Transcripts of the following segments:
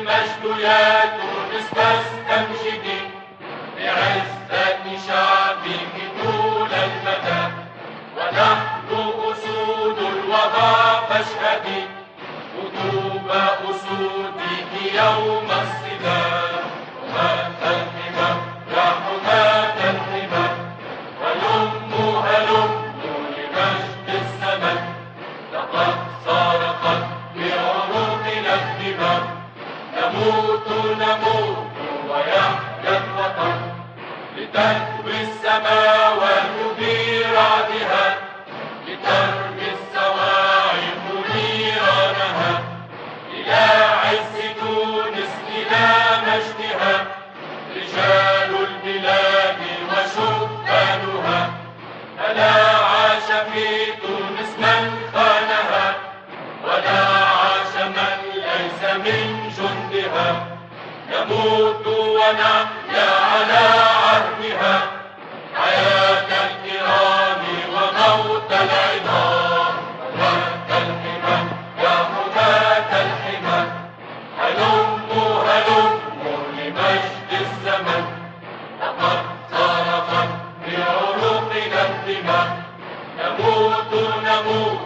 المجد يا تونس فاستمجدي بعزة شعبك طول المدى، ونحن أسود الوغى فاشهدي قطوب أسودك يوم الصدام. حماة الحمى يا حماة الحمى، هلموا هلموا لمجد الزمن، لقد صرخت بعروقنا الدماء، نموت نموت ويحيا الوطن، لتكوي السماوات برعدها، لترمي الصواعق نيرانها، إلى عز تونس إلى مجدها، رجال البلاد وشبانها. ألا عاش في تونس من خانها، ولا عاش من ليس من جندها، نموت ونحيا على عهدها، حياة الكرام وموت العظام. حماة الحمى يا حماة الحمى، هلموا هلموا لمجد الزمن، لقد صرخت بعروقنا الدماء، نموت نموت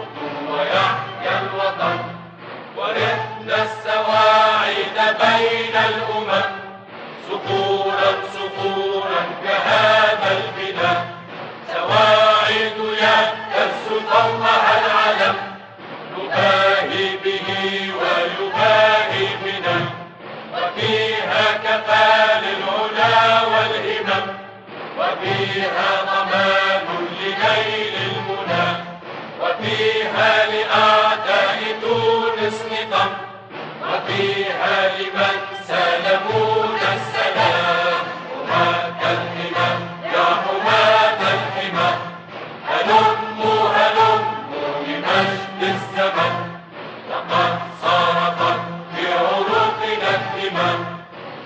ويحيا الوطن، ورثنا السواعد بين الأمم، صخورا صخورا كهذا البناء، سواعد يهتز فوقها العلم، نباهي به ويباهي بنا، وفيها كفى للعلا والهمم، وفيها ضمان لنيل المنى، وفيها لأعداء تونس نقم، وفيها لمن سلمونا السلام. حماة الحمى يا حماة الحمى، هلموا هلموا لمجد الزمن، لقد صرخت بعروقنا الدماء،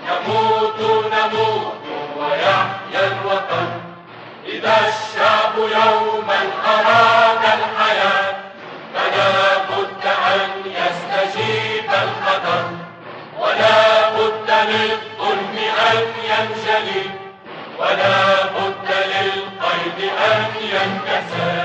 نموت نموت ويحيا الوطن. إذا الشعب يوما أراد الحياة، فلا بد أن يستجيب القدر، ولا بد للظلم أن ينجلي، ولا بد للقيد أن ينكسر.